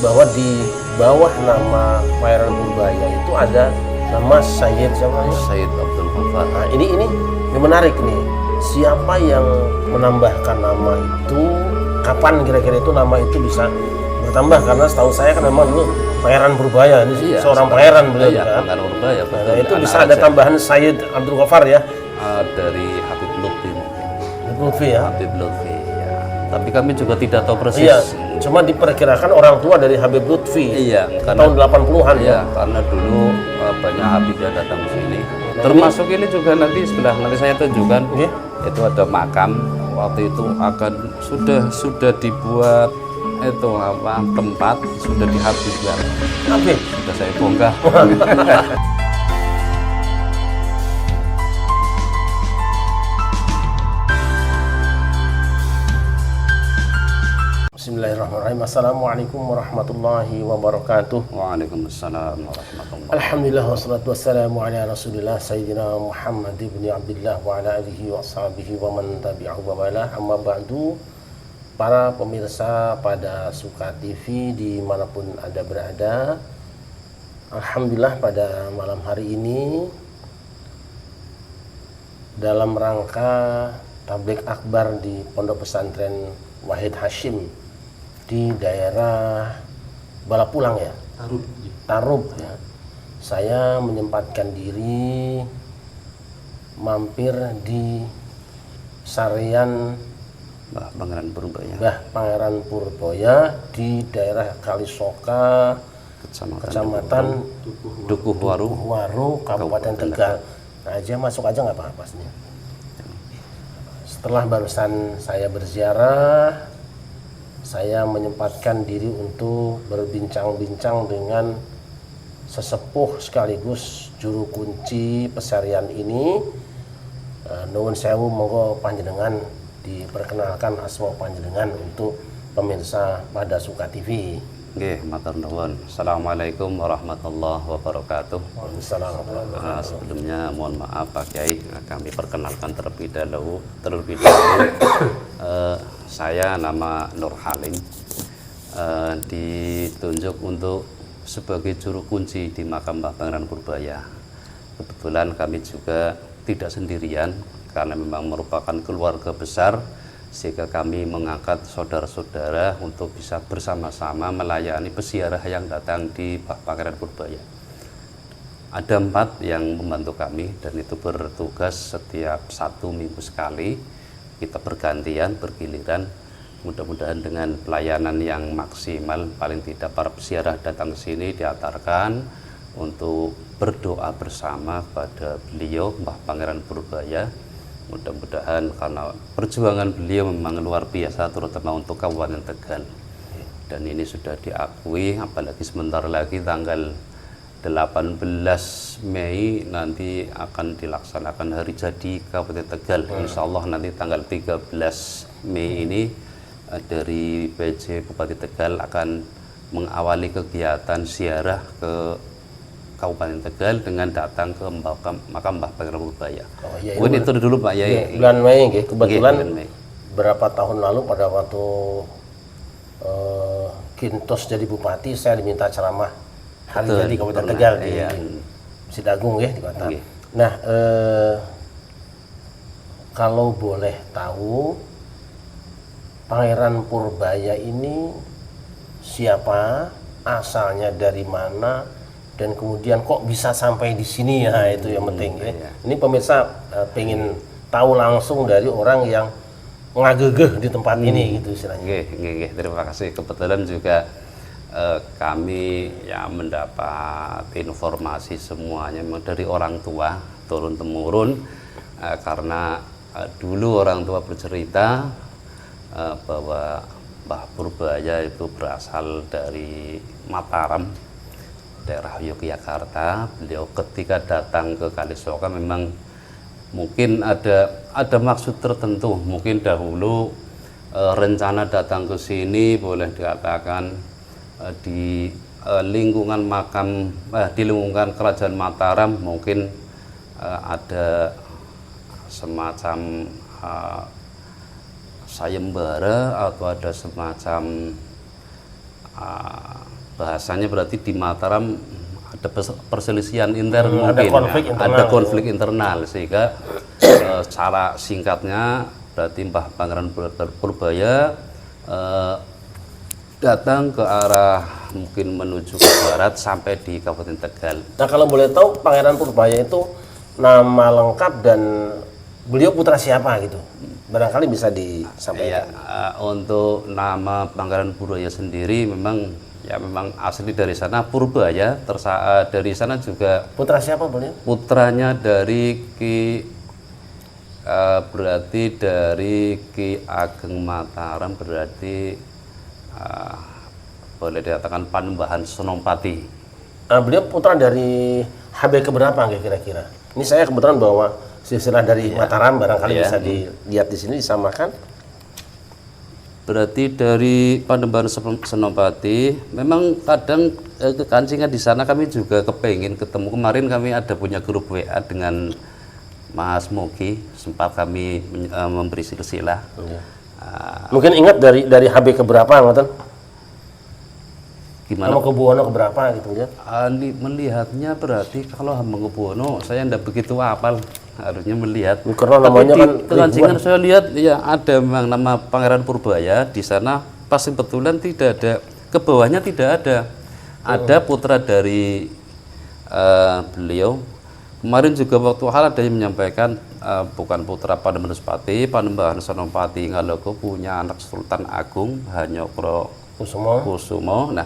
bahwa di bawah nama Pangeran Purbaya itu ada nama Sayyid siapa? Sayyid Abdul Ghaffar. Nah, ini menarik nih. Siapa yang menambahkan nama itu? Kapan kira-kira itu nama itu bisa bertambah? Karena setahu saya kan memang dulu Pangeran Purbaya ini seorang pangeran beliau kan. Pangeran Purbaya. Nah, itu bisa ada tambahan Sayyid Abdul Ghaffar ya? Dari Habib Lutfi mungkin. Habib Lutfi ya? Habib Lutfi ya. Tapi kami juga tidak tahu persis. Iya, cuma diperkirakan orang tua dari Habib Lutfi. Iya, tahun 80-an ya. Karena dulu banyak Habib yang datang ke sini. Termasuk ini juga nanti sebelah nanti saya tunjukkan. Itu ada makam. Waktu itu akan sudah dibuat itu tempat sudah dihabiskan. Oke. Sudah saya bongkar. Bismillahirrahmanirrahim. Assalamualaikum warahmatullahi wabarakatuh. Waalaikumsalam warahmatullahi wabarakatuh. Alhamdulillah wassalatu wassalamu ala Rasulillah Sayyidina Muhammad ibn Abdullah wa ala alihi wa ashabihi wa man tabi'ahu wa wala. Amma ba'du. Para pemirsa pada Suka TV dimanapun Anda berada, alhamdulillah pada malam hari ini dalam rangka tabligh akbar di Pondok Pesantren Wahid Hasyim di daerah Balapulang ya, Tarub ya. Saya menyempatkan diri mampir di Sarian Pangeran Purbaya. Pangeran Purbaya di daerah Kalisoka, Kecamatan Dukuhwaru, Kabupaten Tegal. Nah, aja masuk aja nggak apa-apa sih. Setelah barusan saya berziarah, saya menyempatkan diri untuk berbincang-bincang dengan sesepuh sekaligus juru kunci pesarian ini. Nuwun sewu, monggo panjenengan diperkenalkan asma panjenengan untuk pemirsa pada Suka TV. Nggih, matur nuwun. Assalamualaikum warahmatullahi wabarakatuh. Waalaikumsalam. Sebelumnya mohon maaf Pak Kiai, kami perkenalkan terlebih dahulu. Saya nama Nur Halim, ditunjuk untuk sebagai juru kunci di makam Mbah Pangeran Purbaya. Kebetulan kami juga tidak sendirian karena memang merupakan keluarga besar, sehingga kami mengangkat saudara-saudara untuk bisa bersama-sama melayani peziarah yang datang di Pangeran Purbaya. Ada 4 yang membantu kami dan itu bertugas setiap 1 minggu sekali. Kita bergantian, bergiliran. Mudah-mudahan dengan pelayanan yang maksimal, paling tidak para peziarah datang ke sini diantarkan untuk berdoa bersama pada beliau Mbah Pangeran Purbaya. Mudah-mudahan karena perjuangan beliau memang luar biasa, terutama untuk Kabupaten Tegal. Dan ini sudah diakui, apalagi sebentar lagi tanggal 18 Mei nanti akan dilaksanakan hari jadi Kabupaten Tegal. Insya Allah nanti tanggal 13 Mei ini dari PJ Bupati Tegal akan mengawali kegiatan ziarah ke Kabupaten Tegal dengan datang ke makam Mbah Pangeran Purbaya. Mungkin itu dulu Pak Yai. Bulan Mei, kebetulan bulan Mei. Berapa tahun lalu pada waktu Kintos jadi bupati, saya diminta ceramah hari jadi Kabupaten Tegal di Sidagung ya di kota. Nah, kalau boleh tahu Pangeran Purbaya ini siapa, asalnya dari mana? Dan kemudian kok bisa sampai di sini ya, itu yang penting ya. Ini pemirsa pengen tahu langsung dari orang yang ngagegeh di tempat ini gitu istilahnya. Nggih, terima kasih. Kebetulan juga kami ya mendapat informasi semuanya dari orang tua turun temurun, karena dulu orang tua bercerita bahwa Mbah Purbaya itu berasal dari Mataram, daerah Yogyakarta. Beliau ketika datang ke Kalisoka memang mungkin ada maksud tertentu. Mungkin dahulu rencana datang ke sini boleh dikatakan di lingkungan makam di lingkungan Kerajaan Mataram mungkin ada semacam sayembara atau ada semacam bahasanya berarti di Mataram ada perselisihan intern ada mungkin, konflik internal, ada konflik internal, sehingga secara singkatnya berarti Mbah Pangeran Purbaya datang ke arah mungkin menuju ke barat sampai di Kabupaten Tegal. Nah kalau boleh tahu Pangeran Purbaya itu nama lengkap dan beliau putra siapa gitu? Barangkali bisa disampaikan. Ya, untuk nama Pangeran Purbaya sendiri memang asli dari sana Purbaya, dari sana juga Putra siapa beliau? putranya dari berarti dari Ki Ageng Mataram, berarti boleh dikatakan Panembahan Senopati. Beliau putra dari HB keberapa kira-kira? Ini saya kebetulan bawa silsilah dari Mataram, barangkali bisa dilihat di sini disamakan. Berarti dari Panembahan Senopati, memang kadang kekancingan di sana kami juga kepengen ketemu. Kemarin kami ada punya grup WA dengan Mas Mogi, sempat kami memberi silsilah. Mungkin ingat dari HB keberapa, ngoten? Gimana? Hamengkubuwono keberapa gitu ya? Melihatnya berarti kalau Hamengkubuwono saya tidak begitu hafal, harusnya melihat. Karena Tapi namanya di kan kekancingan saya lihat ya ada memang nama Pangeran Purbaya di sana, pas kebetulan tidak ada, ke bawahnya tidak ada. Ada putra dari beliau. Kemarin juga waktu hal ada yang menyampaikan bukan putra Panembahan Senopati, Panembahan Senopati Ngalogo punya anak Sultan Agung Hanyokro Kusumo. Nah,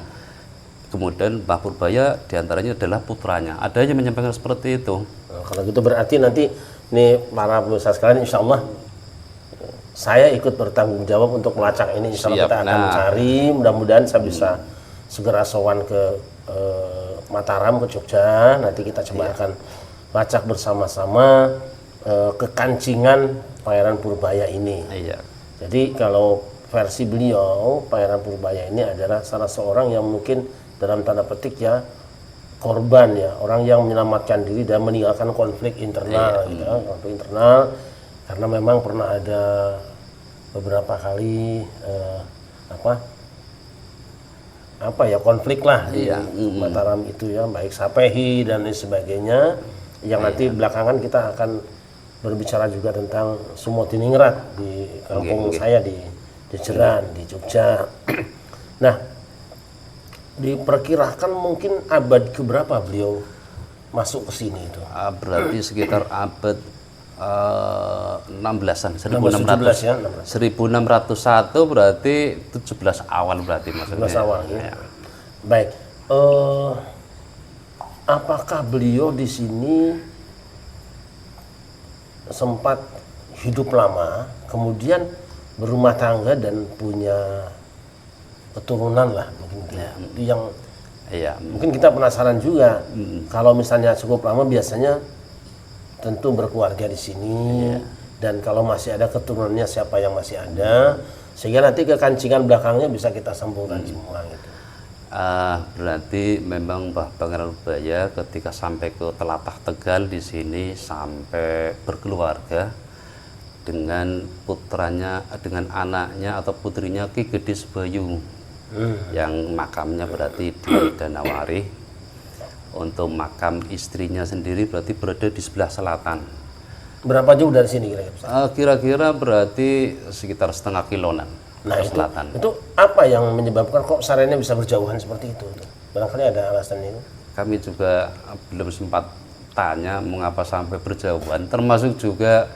kemudian Mbah Purbaya diantaranya adalah putranya. Ada yang menyampaikan seperti itu. Nah, kalau gitu berarti nanti nih para pemirsa sekalian, insya Allah saya ikut bertanggung jawab untuk melacak ini. Insya Allah kita akan cari. Mudah-mudahan saya bisa segera sowan ke Mataram, ke Jogja. Nanti kita coba akan lacak bersama-sama kekancingan Pangeran Purbaya ini. Iya. Jadi kalau versi beliau, Pangeran Purbaya ini adalah salah seorang yang mungkin dalam tanda petik ya korban ya, orang yang menyelamatkan diri dan meninggalkan konflik internal gitu, konflik internal, karena memang pernah ada beberapa kali konflik lah di Mataram itu ya, baik Sapehi dan lain sebagainya, yang nanti belakangan kita akan berbicara juga tentang Sumotiningrat di kampung saya di Jeran, di Jogja. Nah, diperkirakan mungkin abad keberapa beliau masuk ke sini itu? Berarti sekitar abad 16-an, 1617 ya, 1601 berarti 17 awal berarti maksudnya. 17 awal ya. Baik. Apakah beliau di sini sempat hidup lama, kemudian berumah tangga dan punya keturunan lah mungkin yang mungkin kita penasaran juga. Kalau misalnya cukup lama biasanya tentu berkeluarga di sini, dan kalau masih ada keturunannya siapa yang masih ada, sehingga nanti kekancingan belakangnya bisa kita sambungkan semua gitu. Berarti memang Mbah Pangeran Purbaya ketika sampai ke Telatah Tegal di sini sampai berkeluarga dengan putranya, dengan anaknya atau putrinya Ki Gede Sebayu, yang makamnya berarti di Danawari. Untuk makam istrinya sendiri berarti berada di sebelah selatan. Berapa jauh dari sini kira-kira? Kira-kira berarti sekitar setengah kiloan. Nah itu apa yang menyebabkan kok sarana bisa berjauhan seperti itu? Barangkali ada alasan itu. Kami juga belum sempat tanya mengapa sampai berjauhan. Termasuk juga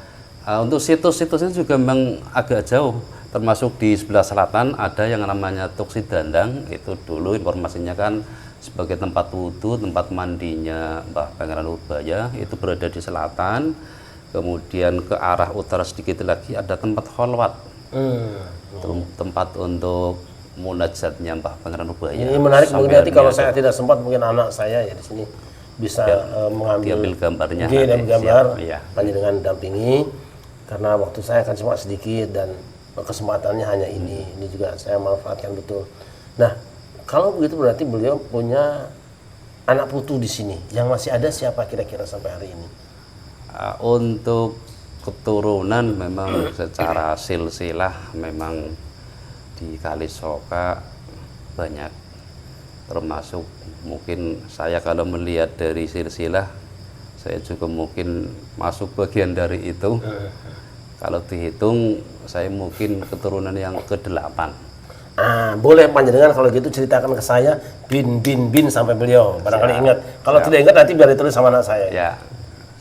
untuk situs-situsnya juga memang agak jauh. Termasuk di sebelah selatan ada yang namanya Tuksi Dandang. Itu dulu informasinya kan sebagai tempat wudhu, tempat mandinya Mbah Pangeran Purbaya. Itu berada di selatan. Kemudian ke arah utara sedikit lagi ada tempat kholwat. Tempat untuk munajatnya Mbah Pangeran Purbaya. Ini menarik, mungkin nanti kalau saya tidak sempat mungkin anak saya ya di sini bisa mengambil gambarnya. Dan gambar hanya dengan dampingi, karena waktu saya akan cuma sedikit dan kesempatannya hanya ini. Ini juga saya manfaatkan betul. Nah, kalau begitu berarti beliau punya anak putu di sini. Yang masih ada siapa kira-kira sampai hari ini? Untuk keturunan memang secara silsilah memang di Kalisoka banyak. termasuk mungkin saya kalau melihat dari silsilah saya juga mungkin masuk bagian dari itu. Kalau dihitung saya mungkin keturunan yang ke-8. Boleh panjenengan kalau gitu ceritakan ke saya bin sampai beliau barangkali ingat. Kalau tidak ingat nanti biar ditulis sama anak saya. Ya,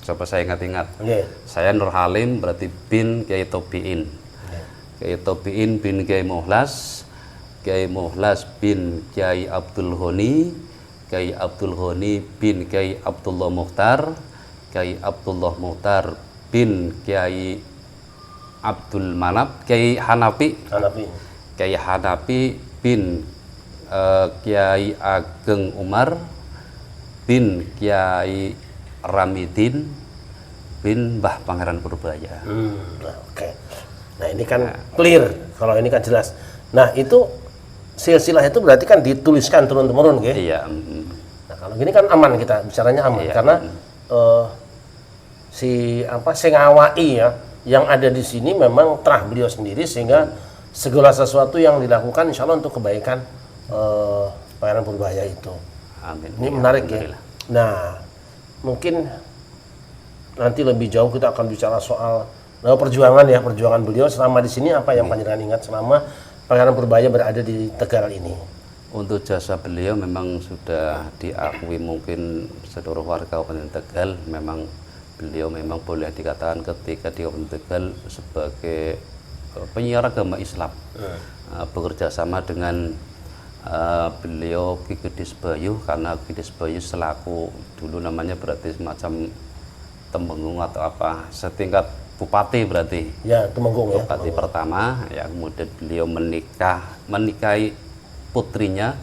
coba saya ingat-ingat. Okay. Saya Nur Halim berarti bin Kiai Tobiin. Kiai Tobiin bin Kiai Muhlas bin Kiai Abdul Honi, Kiai Abdul Honi bin Kiai Abdullah Mukhtar, Kiai Abdullah Mukhtar bin Kiai Abdul Manap, Kiai Hanafi bin Kiai Ageng Umar bin Kiai Ramidin bin Mbah Pangeran Purbaya. Oke. Nah ini kan clear, kalau ini kan jelas. Nah itu silsilah itu berarti kan dituliskan turun-temurun, gitu? Iya. Nah kalau gini kan aman, kita bicaranya aman, iya. Karena Sengawai ya, yang ada di sini memang terah beliau sendiri, sehingga segala sesuatu yang dilakukan insya Allah untuk kebaikan Pangeran Purbaya itu. Amin. Ini menarik ya. Nah mungkin nanti lebih jauh kita akan bicara soal perjuangan beliau selama di sini, apa yang panjenengan ingat selama Pangeran Purbaya berada di Tegal ini. Untuk jasa beliau memang sudah diakui mungkin seluruh warga Kabupaten Tegal. Memang beliau memang boleh dikatakan ketika di Kabupaten Tegal sebagai penyiar agama Islam, bekerja sama dengan beliau Ki Gedis Bayu, karena Ki Gedis Bayu selaku dulu namanya berarti semacam Temenggung atau apa, setingkat bupati berarti. Ya, Temenggung ya. Bupati pertama, ya kemudian beliau menikahi putrinya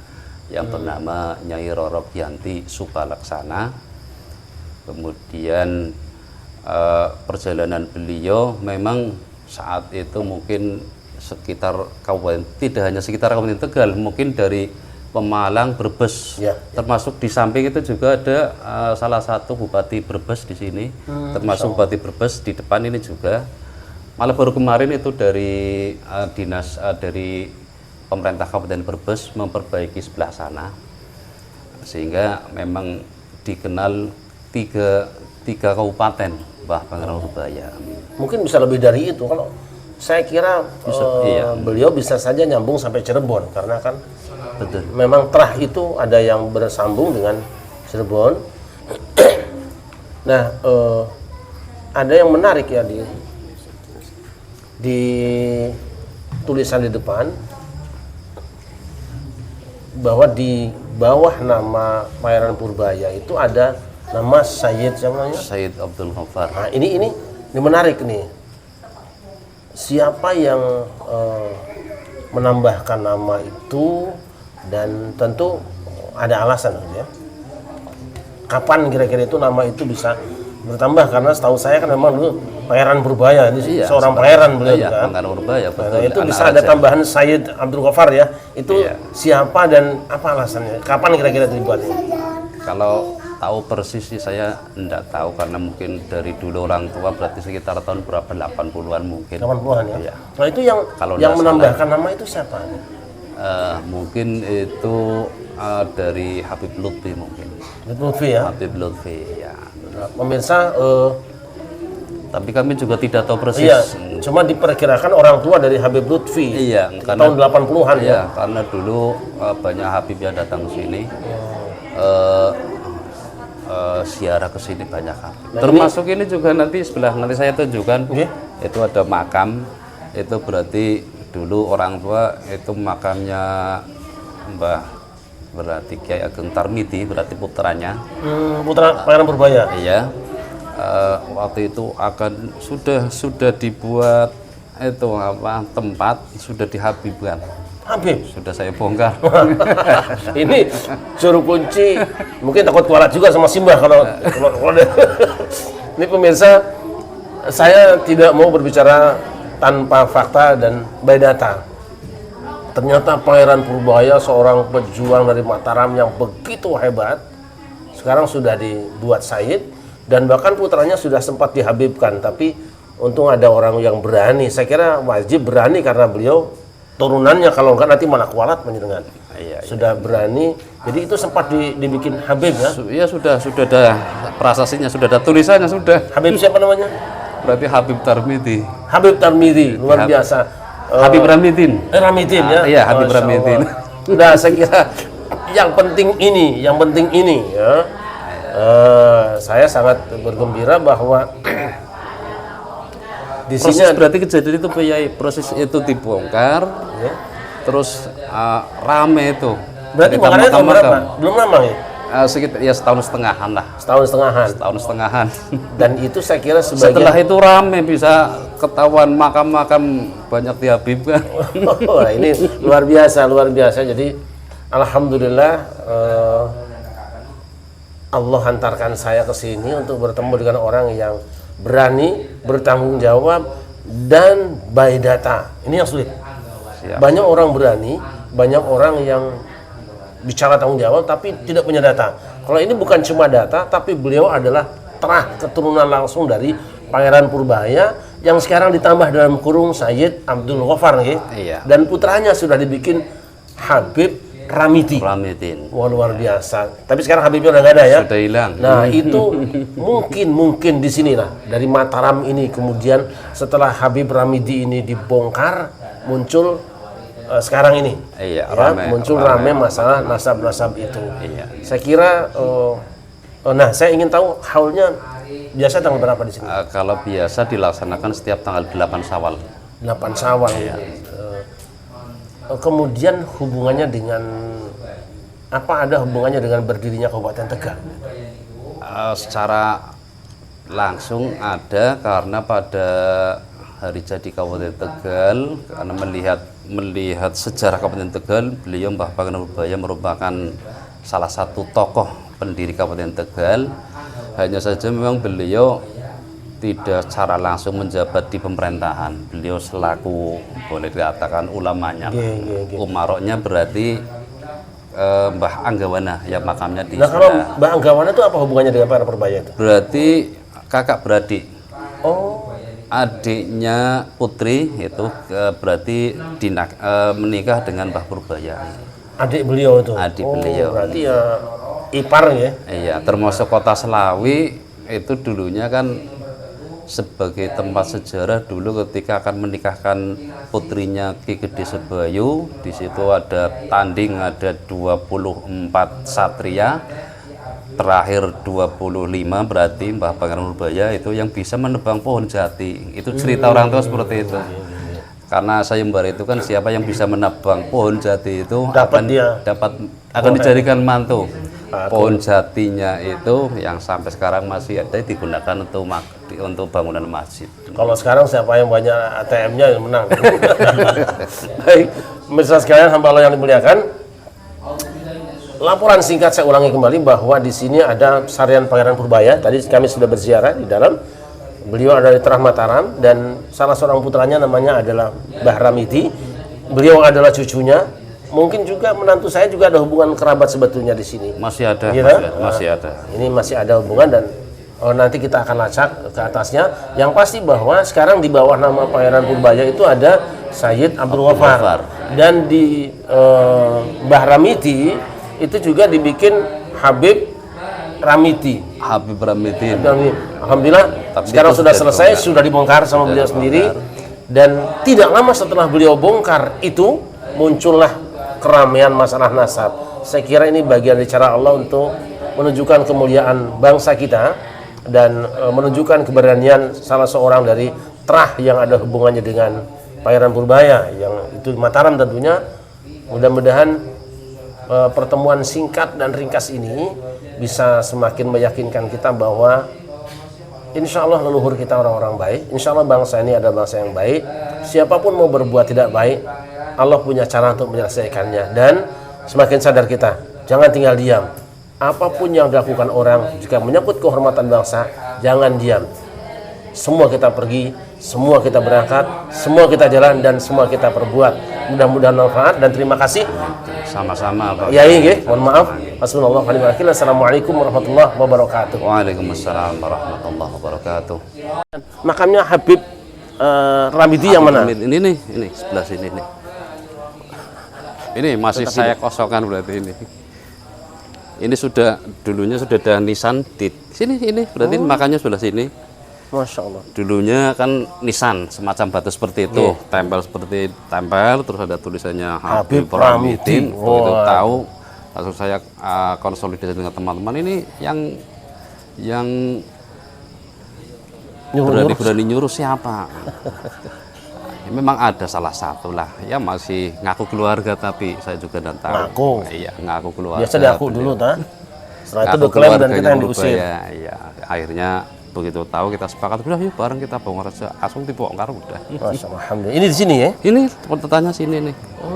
yang bernama Nyai Roro Giyanti Subalaksana. Kemudian perjalanan beliau memang saat itu mungkin sekitar kabupaten, tidak hanya sekitar Kabupaten Tegal, mungkin dari Pemalang, Brebes, ya. Termasuk di samping itu juga ada salah satu Bupati Brebes di sini, termasuk Bupati Brebes di depan ini juga. Malah baru kemarin itu dari dinas dari pemerintah Kabupaten Brebes memperbaiki sebelah sana, sehingga memang dikenal tiga kabupaten Mbah Pangeran Purbaya. Mungkin bisa lebih dari itu. Kalau saya kira iya, beliau bisa saja nyambung sampai Cirebon, karena kan betul, memang terah itu ada yang bersambung dengan Cirebon. Nah, ada yang menarik ya di tulisan di depan, bahwa di bawah nama Pangeran Purbaya itu ada nama Sayyid, siapa namanya? Sayyid Abdul Ghaffar. Nah, ini menarik nih. Siapa yang menambahkan nama itu, dan tentu ada alasan ya. Kapan kira-kira itu nama itu bisa bertambah, karena setahu saya kan memang dulu Pangeran Purbaya ini iya, seorang pangeran beliau kan. Pangeran Purbaya, betul. Nah, itu bisa ada tambahan Sayyid Abdul Ghaffar ya. Itu iya. Siapa dan apa alasannya? Kapan kira-kira dibuat ini? Kalau tahu persis sih saya enggak tahu, karena mungkin dari dulu orang tua berarti sekitar tahun berapa, 80-an mungkin. 80-an ya. Iya. Nah, itu yang menambahkan nama itu siapa? Mungkin itu dari Habib Lutfi mungkin. Habib Lutfi ya. Habib Lutfi ya. Nah, pemirsa, tapi kami juga tidak tahu persis. Iya, cuma diperkirakan orang tua dari Habib Lutfi. Iya, karena tahun 80-an iya, ya. Karena dulu banyak Habib yang datang ke sini. Ziarah ke sini banyak Habib. Nah, termasuk ini juga nanti saya tunjukkan. Itu ada makam. Itu berarti dulu orang tua itu makamnya Mbah, berarti Kiai Ageng Tarmidi, berarti putranya. Putra Pangeran Purbaya. Iya. Waktu itu akan sudah dibuat itu apa, tempat sudah dihabibkan. Habib sudah saya bongkar. Ini juru kunci, mungkin takut kualat juga sama Simbah kalau ini pemirsa, saya tidak mau berbicara tanpa fakta dan by data. Ternyata Pangeran Purbaya seorang pejuang dari Mataram yang begitu hebat, sekarang sudah dibuat Sayyid, dan bahkan putranya sudah sempat dihabibkan. Tapi untung ada orang yang berani. Saya kira wajib berani, karena beliau turunannya, kalau enggak nanti malah kualat menjenengan. Iya, sudah berani. Jadi itu sempat dibikin Habib ya. Ya sudah ada prasasinya, sudah ada tulisannya sudah. Habib siapa namanya? Berarti Habib Tarmidi. Habib Tarmidi, luar biasa. Habib Ramidin. Ramidin ya. Iya, Habib Masya Ramidin. Allah. Nah, saya kira yang penting ini ya. Saya sangat bergembira bahwa di sini Proses berarti kejadian itu Kiai, proses itu dibongkar, ya. terus rame itu. Berarti Kita bongkarnya tahun berapa? makam-makam. Belum lama ya? Sekitar ya setahun setengahan lah. Setahun setengahan. Dan itu saya kira Setelah sebagian. itu rame, bisa ketahuan makam-makam banyak di Habib kan. Wah, ini luar biasa. Jadi alhamdulillah Allah hantarkan saya ke sini untuk bertemu dengan orang yang berani, bertanggung jawab, dan by data. Ini yang sulit. Siap. Banyak orang berani, banyak orang yang bicara tanggung jawab tapi tidak punya data. Kalau ini bukan cuma data, tapi beliau adalah terah keturunan langsung dari Pangeran Purbaya yang sekarang ditambah dalam kurung Sayyid Abdul Ghaffar, Iya. dan putranya sudah dibikin Habib Ramidin. Wah, luar biasa. Tapi sekarang Habibnya udah nggak ada ya. Sudah hilang. Nah itu mungkin di sini lah dari Mataram ini, kemudian setelah Habib Ramidi ini dibongkar muncul sekarang ini. Iya, Ya, rame masalah nasab-nasab itu. Iya. Saya kira nah saya ingin tahu haulnya biasa tanggal berapa di sini? Kalau biasa dilaksanakan setiap tanggal 8 Syawal. 8 Syawal. Iya. Kemudian hubungannya dengan ada hubungannya dengan berdirinya Kabupaten Tegal? Secara langsung ada, karena pada hari jadi Kabupaten Tegal, karena melihat sejarah Kabupaten Tegal, beliau Mbah Pangeran Purbaya merupakan salah satu tokoh pendiri Kabupaten Tegal. Hanya saja memang beliau tidak secara langsung menjabat di pemerintahan. Beliau selaku boleh dikatakan ulamanya. Umaroknya berarti Mbah Anggawana yang makamnya di Nah, kalau sana. Mbah Anggawana itu apa hubungannya dengan Pangeran Purbaya itu? Berarti kakak beradik. Oh, Adiknya putri itu berarti menikah dengan Mbah Purbaya. adik beliau itu. Adik beliau. Berarti ya ipar ya. Iya, termasuk kota Selawi itu dulunya kan sebagai tempat sejarah dulu ketika akan menikahkan putrinya Ki Gede Sebayu. Di situ ada tanding, ada 24 satria, terakhir 25, berarti Mbah Pangeran Purbaya itu yang bisa menebang pohon jati. Itu cerita orang tua seperti itu. Karena sayembara itu kan siapa yang bisa menebang pohon jati itu akan dijadikan mantu. Pohon jatinya itu yang sampai sekarang masih ada digunakan untuk bangunan masjid. Kalau sekarang siapa yang banyak ATM-nya yang menang. Baik, pemirsa sekalian, hamba Allah yang dimuliakan. Laporan singkat saya ulangi kembali bahwa di sini ada Sarian Pangeran Purbaya. Tadi kami sudah berziarah di dalam. Beliau ada di Terah Mataram dan salah seorang putranya namanya adalah Mbah Ramidi. Beliau adalah cucunya. Mungkin juga menantu saya juga ada hubungan kerabat sebetulnya di sini. Masih ada, Gitu? masih ada. Ini masih ada hubungan dan nanti kita akan lacak ke atasnya. Yang pasti bahwa sekarang di bawah nama Pangeran Purbaya itu ada Sayyid Abdul Ghaffar. Dan di Mbah Ramidi itu juga dibikin Habib Ramidi. Habib Ramidin. Alhamdulillah sekarang sudah selesai, sudah dibongkar sama beliau sendiri. Dan tidak lama setelah beliau bongkar itu muncullah keramaian masalah nasab. Saya kira ini bagian dari cara Allah untuk menunjukkan kemuliaan bangsa kita dan menunjukkan keberanian salah seorang dari terah yang ada hubungannya dengan Pangeran Purbaya yang itu Mataram tentunya. Mudah-mudahan pertemuan singkat dan ringkas ini bisa semakin meyakinkan kita bahwa insya Allah leluhur kita orang-orang baik. Insya Allah bangsa ini adalah bangsa yang baik. Siapapun mau berbuat tidak baik, Allah punya cara untuk menyelesaikannya. Dan semakin sadar kita, jangan tinggal diam. Apapun yang dilakukan orang, jika menyangkut kehormatan bangsa, jangan diam. Semua kita pergi, semua kita berangkat, semua kita jalan, dan semua kita perbuat. Mudah-mudahan manfaat dan terima kasih. Sama-sama, Pak. Ya, mohon maaf. Hasbunallahu wa ni'mal wakil. Assalamualaikum warahmatullahi wabarakatuh. Waalaikumsalam warahmatullahi wabarakatuh. Makamnya Habib Ramidi yang mana? Ini sebelah sini nih. Ini masih Tetap saya kosongkan berarti ini. Ini sudah dulunya sudah ada Nissan di sini ini berarti makanya sebelah sini. Masya Allah. Dulunya kan Nissan semacam batu seperti itu, tempel seperti tempel, terus ada tulisannya Habib Ramidin. Begitu tahu, langsung saya konsolidasi dengan teman-teman ini yang berani nyuruh siapa? Ya, memang ada salah satu lah, ya masih ngaku keluarga tapi saya juga tidak tahu. Ngaku. Iya, ngaku keluarga. Biasa diaku dulu, ta? Setelah itu Ngaku diklaim dan kita keluarganya yang diusir. Purbaya, iya. Akhirnya begitu tahu kita sepakat, udah yuk bareng kita bongkar aja, langsung dibongkar udah. Masya Allah, alhamdulillah. Ini di sini ya? Ini tetanya sini nih.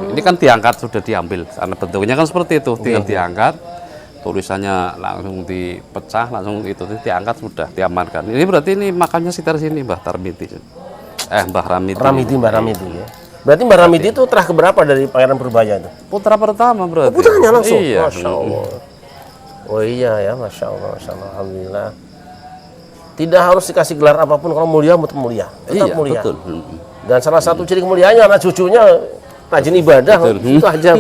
Ini kan diangkat sudah diambil, karena bentuknya kan seperti itu, tinggal diangkat, tulisannya langsung dipecah, langsung itu diangkat sudah diamankan. Ini berarti ini makamnya sekitar sini Mbah Tarmidi. Mbah Ramidi. Mbah Ramidi ya. Berarti Mbah Ramidi itu terah keberapa dari Pangeran Purbaya itu? Putra pertama berarti. Putranya langsung? Iya. Masya Allah. Oh iya ya, Masya Allah, alhamdulillah. Tidak harus dikasih gelar apapun, kalau mulia tetap mulia. Tetap Iya, mulia. betul. Dan salah satu ciri kemuliaannya anak cucunya rajin ibadah, itu aja.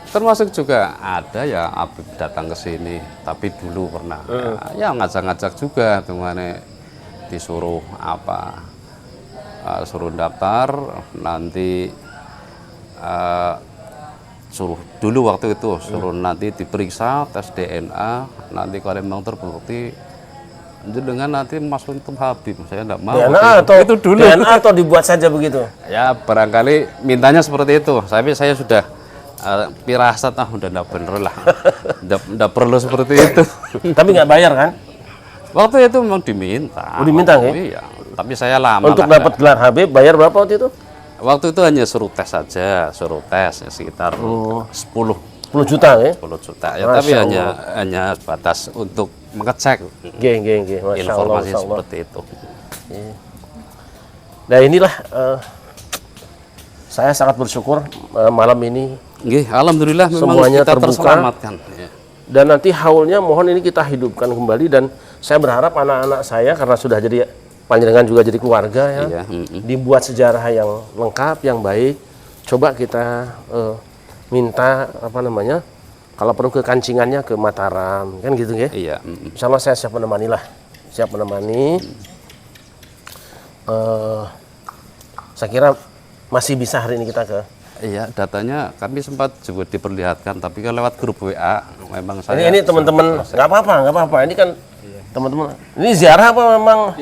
Termasuk juga ada ya Habib datang ke sini, tapi dulu pernah ya ngajak-ngajak juga kemana disuruh apa, suruh daftar nanti suruh dulu waktu itu suruh nanti diperiksa tes DNA, nanti kalau memang terbukti dengan nanti masuk itu Habib, saya enggak mau. DNA atau itu dulu. DNA atau dibuat saja begitu? Ya barangkali mintanya seperti itu. Saya sudah pirasat udah enggak bener lah. Enggak perlu seperti itu. Tapi nggak bayar kan? Waktu itu memang diminta. Oh, diminta ya? Iya. Tapi saya lama. Untuk dapat gelar Habib bayar berapa waktu itu? Waktu itu hanya suruh tes saja, suruh tes ya, sekitar 10 juta ya? 10 juta ya, tapi hanya batas untuk mengecek informasi seperti itu. Nah inilah saya sangat bersyukur malam ini. Alhamdulillah memang semuanya kita terbuka. terselamatkan. Ya. Dan nanti haulnya mohon ini kita hidupkan kembali, dan saya berharap anak-anak saya karena sudah jadi panjenengan juga jadi keluarga ya, dibuat sejarah yang lengkap, yang baik. Coba kita minta apa namanya, kalau perlu ke kancingannya ke Mataram kan gitu ya. Iya. Insya Allah saya siap menemani lah, siap menemani. Saya kira masih bisa hari ini kita ke. Iya, datanya kami sempat juga diperlihatkan, tapi kan lewat grup WA memang saya. Ini teman-teman nggak apa-apa. Ini kan teman-teman. Ini ziarah apa memang?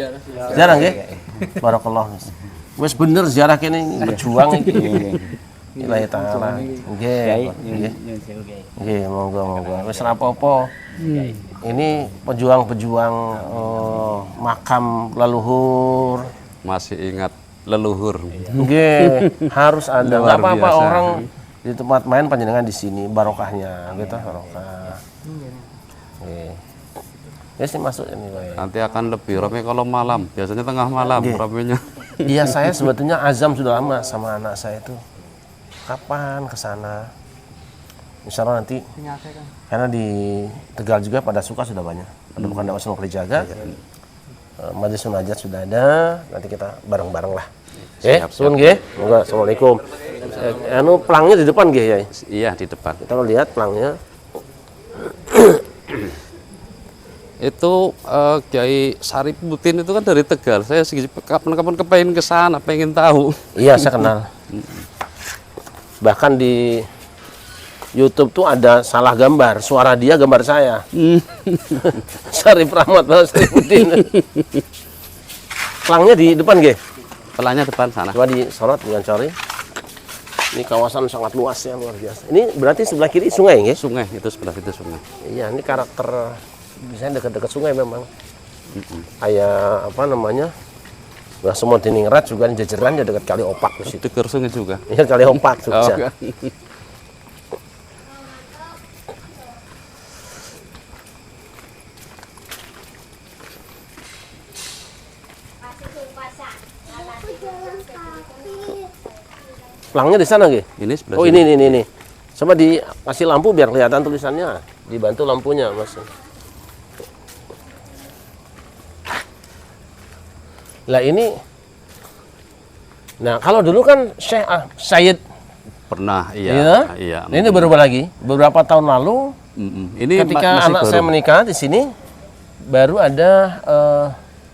Ziarah nggih? Barakallah. Wes bener ziarah kene berjuang iki. Ilahi taala. Nggih. Nggih, monggo. Wis ora apa-apa. Ini pejuang-pejuang makam leluhur. Masih ingat leluhur. Nggih, harus ada. Enggak Luar apa-apa biasa. orang di tempat main panjenengan di sini barokahnya gitu, barokah. Nggih. Ya sih masuk ini, Pak. Nanti akan lebih ramai kalau malam. Biasanya tengah malam ramainya. Iya, saya sebetulnya azam sudah lama sama anak saya itu. Kapan ke sana? Insya Allah nanti. Karena di Tegal juga pada suka sudah banyak. Ada bukan dakwah sunnah jaga. Majelis munajat sudah ada. Nanti kita bareng-bareng lah. Sun nggih. Moga assalamualaikum. Anu pelangnya di depan nggih ya? Iya, di depan. Kita lihat pelangnya. Itu Kiai Sariputin itu kan dari Tegal. Saya kapan-kapan kepengen ke sana, pengen tahu. Iya, saya kenal. Bahkan di YouTube tuh ada salah gambar, suara dia gambar saya. Syarif Rahmat Sariputin. Pelangnya di depan nggih? Pelangnya depan sana. Coba disorot dengan cari. Ini kawasan sangat luas ya, luar biasa. Ini berarti sebelah kiri sungai nggih? Sungai, itu sebelah itu sungai. Iya, ini karakter biasanya dekat-dekat sungai memang. Kayak apa namanya? Nah, semua Diningrat juga di jajaran ya dekat Kali Opak di situ. Dekat sungai juga. Iya, Kali Opak Jogja. Pelangnya di sana, Ge? Ini sebelah Oh, sini. ini. Coba dikasih lampu biar kelihatan tulisannya. Dibantu lampunya, Mas. Lah ini. Nah, kalau dulu kan Syekh Sayyid pernah, Iya. iya. Iya. Nah, ini berubah lagi. Beberapa tahun lalu Ini ketika masih anak baru. saya menikah di sini baru ada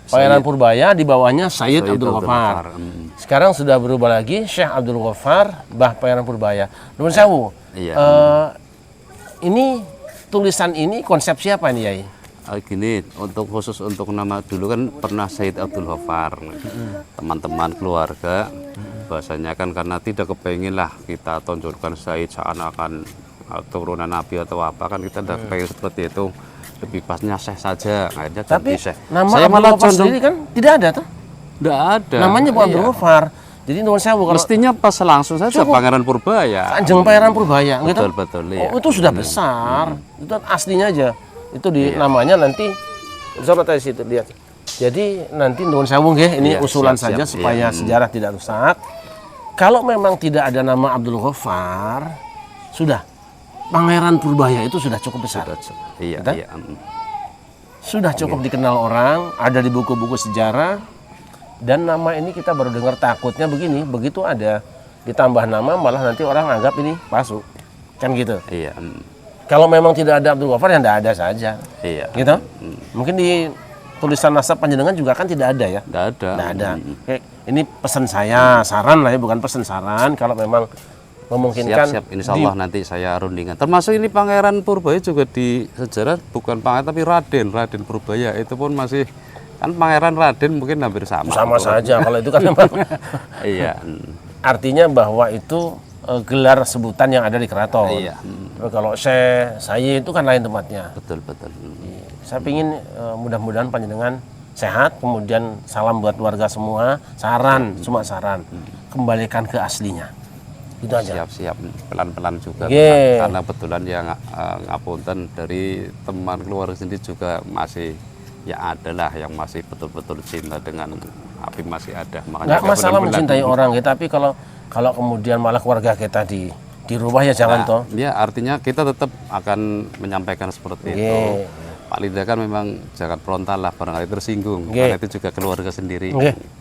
Pangeran Purbaya, di bawahnya Sayyid Abdul Ghaffar. Sekarang sudah berubah lagi, Syekh Abdul Ghaffar, Mbah Pangeran Purbaya. Nuwun sewu. Iya. Ini tulisan ini konsep siapa nih, Yai? Gini, untuk khusus untuk nama dulu kan pernah Sayyid Abdul Ghaffar. Teman-teman keluarga bahasanya kan karena tidak kepengin lah kita tonjolkan Sayyid seakan-akan turunan Nabi atau apa, kan kita tidak kepengin seperti itu. Lebih pasnya Syekh saja, akhirnya Tapi ganti Syekh. nama Saya Abdul malah Ghaffar condong sendiri kan tidak ada tuh. tidak ada. Namanya bukan Abdul Iya. Ghaffar. Jadi nuwun sewu kalau Mestinya pas langsung saja Cukup. Pangeran Purbaya. Kanjeng Pangeran Purbaya gitu. Betul betul. Iya. Oh, itu sudah besar. Itu aslinya aja. Itu di namanya nanti bersama tadi situ lihat. Jadi nanti nuwun sewu nggih, ini Iya, usulan siap, saja siap. supaya Iya. sejarah tidak rusak. Kalau memang tidak ada nama Abdul Ghaffar, sudah Pangeran Purbaya itu sudah cukup besar. Iya, Betul? iya. Sudah cukup dikenal orang, ada di buku-buku sejarah. Dan nama ini kita baru dengar, takutnya begini, begitu ada ditambah nama malah nanti orang anggap ini palsu. Kan gitu. Iya. Kalau memang tidak ada Abdul Ghaffar ya tidak ada saja. Iya. Gitu. Mungkin di tulisan nasab panjenengan juga kan tidak ada ya. Tidak ada. Tidak ada. Oke, ini pesan saya, saran lah ya, bukan pesan saran. Kalau memang memungkinkan. Siap, insya Allah nanti saya rundingan. Termasuk ini Pangeran Purbaya juga di sejarah bukan pangeran tapi Raden Purbaya, itu pun masih kan Pangeran Raden mungkin hampir sama. Sama saja kalau itu kan memang Iya. artinya bahwa itu gelar sebutan yang ada di keraton. Iya. Kalau saya itu kan lain tempatnya. Betul betul. Saya ingin mudah-mudahan panjenengan sehat, kemudian salam buat warga semua, saran, cuma saran, kembalikan ke aslinya. Itu aja. Siap pelan-pelan juga. Yeah. Karena kebetulan yang ngapunten dari teman keluarga sendiri juga masih ya adalah yang masih betul-betul cinta dengan api masih ada. Nggak masalah mencintai orang ya, tapi kalau kemudian malah keluarga kita dirubah ya jangan toh. Ya artinya kita tetap akan menyampaikan seperti itu. Paling tidak kan memang jangan frontal lah, barangkali tersinggung. Karena itu juga keluarga sendiri.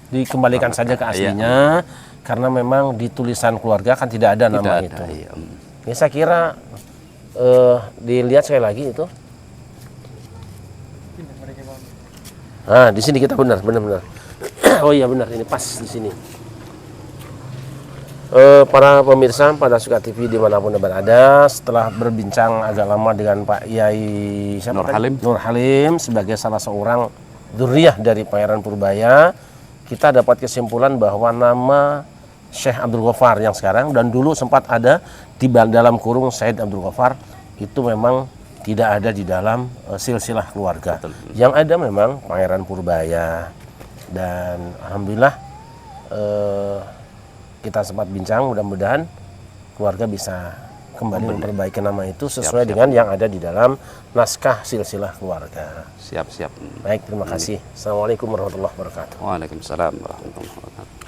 Dikembalikan saja ke aslinya, karena memang di tulisan keluarga kan tidak ada nama itu. Iya. Ya, saya kira dilihat sekali lagi itu. Nah, di sini kita benar. Oh iya benar, ini pas di sini. Para pemirsa pada Suka TV dimanapun berada, setelah berbincang agak lama dengan Pak Yai Nur Halim sebagai salah seorang dzurriyyah dari Pangeran Purbaya, kita dapat kesimpulan bahwa nama Syekh Abdul Ghaffar yang sekarang dan dulu sempat ada di dalam kurung Sayyid Abdul Ghaffar itu memang tidak ada di dalam silsilah keluarga. Betul. Yang ada memang Pangeran Purbaya. Dan alhamdulillah kita sempat bincang, mudah-mudahan keluarga bisa kembali memperbaiki nama itu sesuai dengan yang ada di dalam naskah silsilah keluarga. Siap. Baik, terima kasih. Assalamualaikum warahmatullahi wabarakatuh. Waalaikumsalam warahmatullahi wabarakatuh.